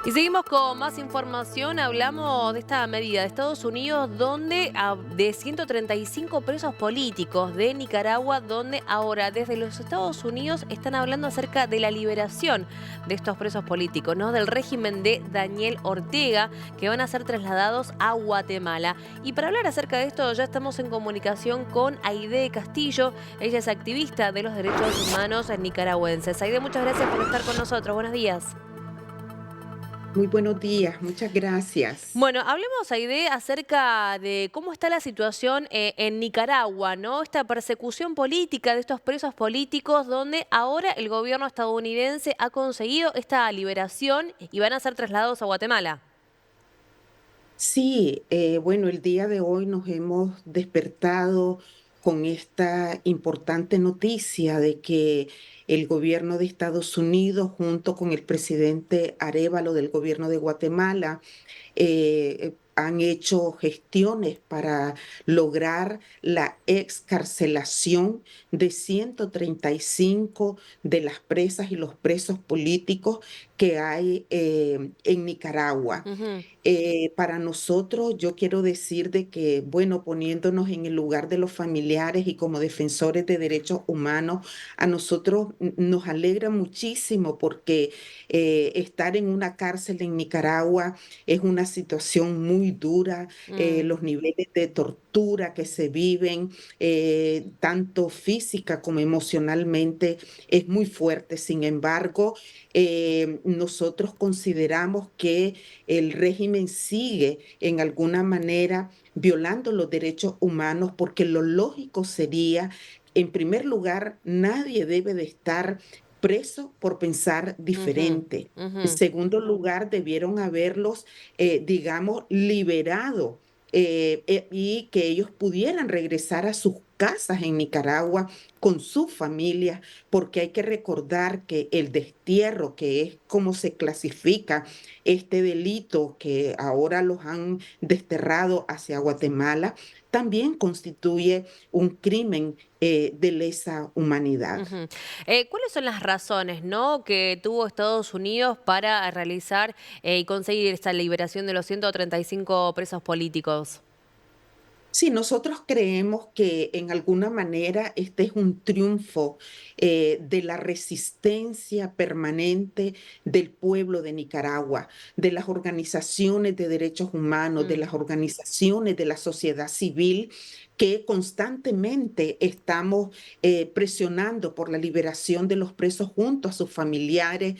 Y seguimos con más información. Hablamos de esta medida de Estados Unidos, donde de 135 presos políticos de Nicaragua, donde ahora desde los Estados Unidos están hablando acerca de la liberación de estos presos políticos, ¿no? Del régimen de Daniel Ortega, que van a ser trasladados a Guatemala. Y para hablar acerca de esto, ya estamos en comunicación con Aide Castillo. Ella es activista de los derechos humanos nicaragüenses. Aide, muchas gracias por estar con nosotros. Buenos días. Muy buenos días, muchas gracias. Bueno, hablemos, Aide, acerca de cómo está la situación en Nicaragua, ¿no? Esta persecución política de estos presos políticos, donde ahora el gobierno estadounidense ha conseguido esta liberación y van a ser trasladados a Guatemala. Sí, bueno, el día de hoy nos hemos despertado con esta importante noticia de que el gobierno de Estados Unidos, junto con el presidente Arévalo del gobierno de Guatemala, han hecho gestiones para lograr la excarcelación de 135 de las presas y los presos políticos que hay en Nicaragua. Ujú. Para nosotros, yo quiero decir de que, bueno, poniéndonos en el lugar de los familiares y como defensores de derechos humanos, a nosotros nos alegra muchísimo porque estar en una cárcel en Nicaragua es una situación muy dura, Mm. los niveles de tortura que se viven, tanto física como emocionalmente, es muy fuerte. Sin embargo, nosotros consideramos que el régimen sigue en alguna manera violando los derechos humanos porque lo lógico sería, en primer lugar, nadie debe de estar preso por pensar Ujú. diferente. En Ujú. segundo lugar, debieron haberlos, digamos, liberado, y que ellos pudieran regresar a sus casas en Nicaragua con sus familias, porque hay que recordar que el destierro, que es como se clasifica este delito que ahora los han desterrado hacia Guatemala, también constituye un crimen de lesa humanidad. Ujú. ¿Cuáles son las razones, no, que tuvo Estados Unidos para realizar y conseguir esta liberación de los 135 presos políticos? Sí, nosotros creemos que en alguna manera este es un triunfo de la resistencia permanente del pueblo de Nicaragua, de las organizaciones de derechos humanos, de Mm. las organizaciones de la sociedad civil que constantemente estamos presionando por la liberación de los presos junto a sus familiares,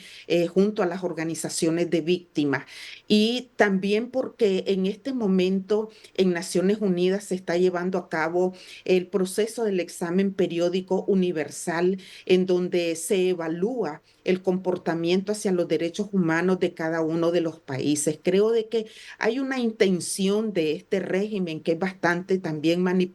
junto a las organizaciones de víctimas. Y también porque en este momento en Naciones Unidas se está llevando a cabo el proceso del examen periódico universal, en donde se evalúa el comportamiento hacia los derechos humanos de cada uno de los países. Creo de que hay una intención de este régimen que es bastante también manipulador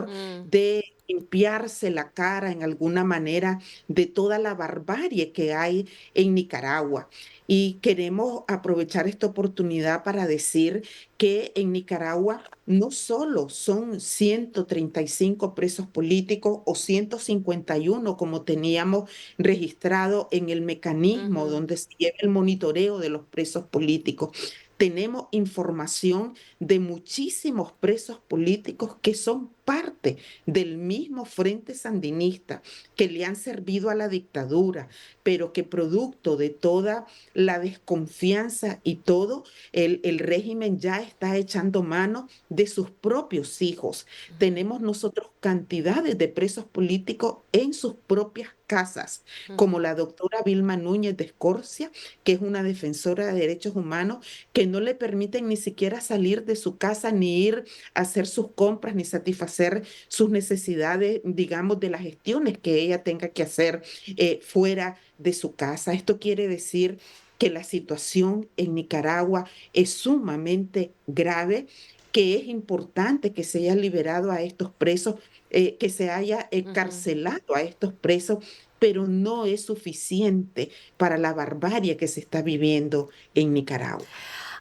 Mm. de limpiarse la cara en alguna manera de toda la barbarie que hay en Nicaragua. Y queremos aprovechar esta oportunidad para decir que en Nicaragua no solo son 135 presos políticos o 151 como teníamos registrado en el mecanismo Ujú. donde se lleva el monitoreo de los presos políticos. Tenemos información de muchísimos presos políticos que son parte del mismo Frente Sandinista, que le han servido a la dictadura, pero que producto de toda la desconfianza y todo, el régimen ya está echando mano de sus propios hijos. Ujú. Tenemos nosotros cantidades de presos políticos en sus propias casas, como Ujú. la doctora Vilma Núñez de Escorcia, que es una defensora de derechos humanos, que no le permiten ni siquiera salir de su casa, ni ir a hacer sus compras, ni satisfacer sus necesidades, digamos, de las gestiones que ella tenga que hacer fuera de su casa. Esto quiere decir que la situación en Nicaragua es sumamente grave, que es importante que se haya liberado a estos presos, que se haya Ujú. encarcelado a estos presos, pero no es suficiente para la barbarie que se está viviendo en Nicaragua.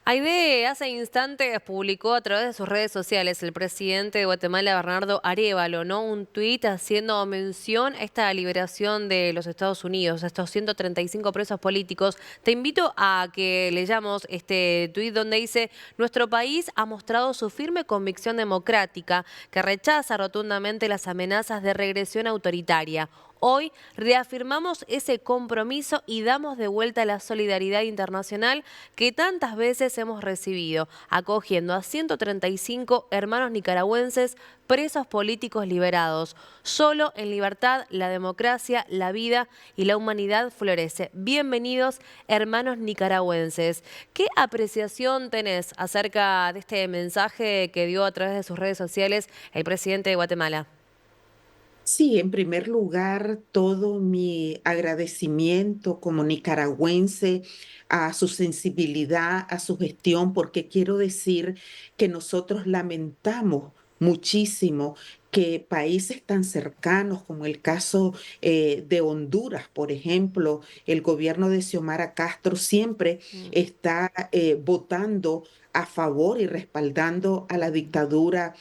Aide hace instantes publicó a través de sus redes sociales el presidente de Guatemala, Bernardo Arévalo, ¿no? Un tuit haciendo mención a esta liberación de los Estados Unidos, a estos 135 presos políticos. Te invito a que leyamos este tuit donde dice: nuestro país ha mostrado su firme convicción democrática, que rechaza rotundamente las amenazas de regresión autoritaria. Hoy reafirmamos ese compromiso y damos de vuelta la solidaridad internacional que tantas veces hemos recibido, acogiendo a 135 hermanos nicaragüenses presos políticos liberados. Solo en libertad la democracia, la vida y la humanidad florece. Bienvenidos, hermanos nicaragüenses. ¿Qué apreciación tenés acerca de este mensaje que dio a través de sus redes sociales el presidente de Guatemala? Sí, en primer lugar, todo mi agradecimiento como nicaragüense a su sensibilidad, a su gestión, porque quiero decir que nosotros lamentamos muchísimo que países tan cercanos como el caso de Honduras, por ejemplo, el gobierno de Xiomara Castro siempre Mm. está votando a favor y respaldando a la dictadura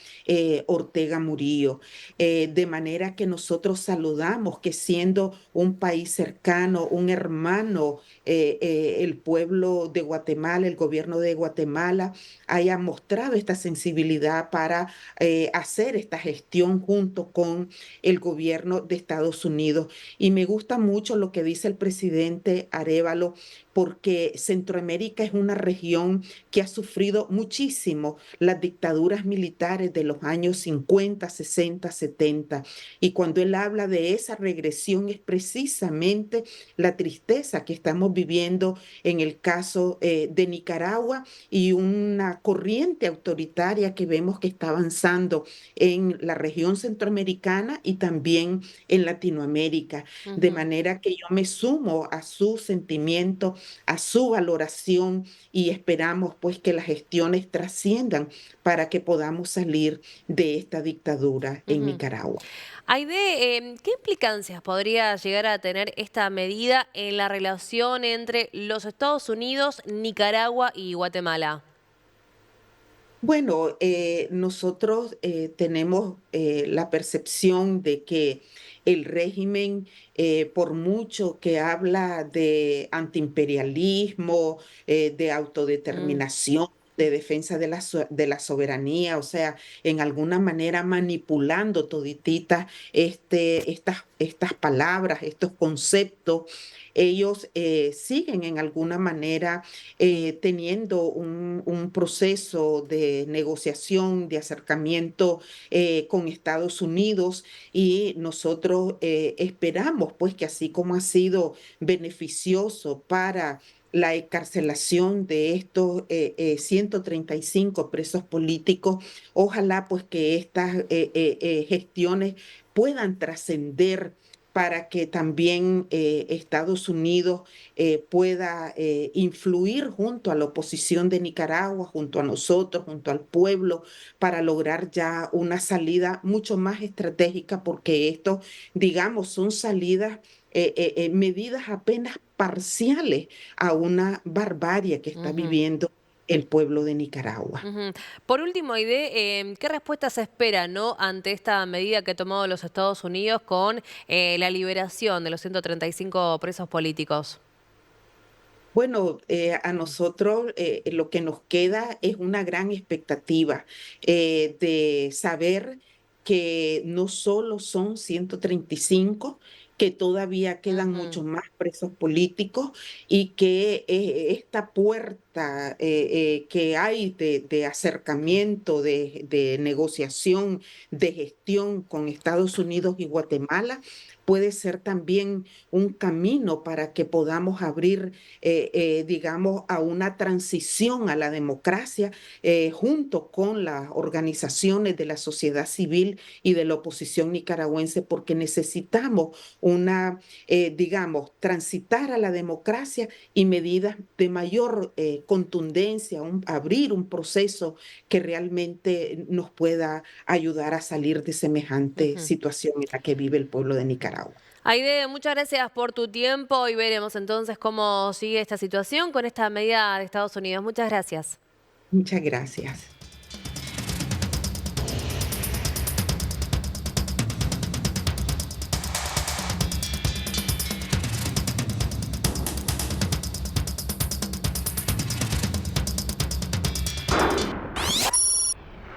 Ortega Murillo. De manera que nosotros saludamos que siendo un país cercano, un hermano, el pueblo de Guatemala, el gobierno de Guatemala haya mostrado esta sensibilidad para hacer esta gestión junto con el gobierno de Estados Unidos. Y me gusta mucho lo que dice el presidente Arévalo, porque Centroamérica es una región que ha sufrido muchísimo las dictaduras militares de los años 50, 60, 70. Y cuando él habla de esa regresión es precisamente la tristeza que estamos viviendo en el caso de Nicaragua y una corriente autoritaria que vemos que está avanzando en la región centroamericana y también en Latinoamérica. De Ujú. manera que yo me sumo a su sentimiento, a su valoración y esperamos pues que las gestiones trasciendan para que podamos salir de esta dictadura en Ujú. Nicaragua. Aide, ¿qué implicancias podría llegar a tener esta medida en la relación entre los Estados Unidos, Nicaragua y Guatemala? Bueno, nosotros tenemos la percepción de que el régimen, por mucho que habla de antiimperialismo, de Mm. autodeterminación, de defensa de de la soberanía, o sea, en alguna manera manipulando todititas estas palabras, estos conceptos, ellos siguen en alguna manera teniendo un proceso de negociación, de acercamiento con Estados Unidos y nosotros esperamos pues que así como ha sido beneficioso para la encarcelación de estos 135 presos políticos, ojalá pues que estas gestiones puedan trascender para que también Estados Unidos pueda influir junto a la oposición de Nicaragua, junto a nosotros, junto al pueblo, para lograr ya una salida mucho más estratégica, porque esto, digamos, son salidas, medidas apenas parciales a una barbarie que está Ujú. viviendo el pueblo de Nicaragua. Ujú. Por último, Aide, ¿qué respuesta se espera, no, ante esta medida que ha tomado los Estados Unidos con la liberación de los 135 presos políticos? Bueno, a nosotros lo que nos queda es una gran expectativa de saber que no solo son 135, que todavía quedan Ujú. muchos más presos políticos y que esta puerta que hay de acercamiento, de negociación, de gestión con Estados Unidos y Guatemala puede ser también un camino para que podamos abrir digamos, a una transición a la democracia junto con las organizaciones de la sociedad civil y de la oposición nicaragüense, porque necesitamos digamos, transitar a la democracia y medidas de mayor contundencia, abrir un proceso que realmente nos pueda ayudar a salir de semejante Ujú. situación en la que vive el pueblo de Nicaragua. Aide, muchas gracias por tu tiempo y veremos entonces cómo sigue esta situación con esta medida de Estados Unidos. Muchas gracias. Muchas gracias.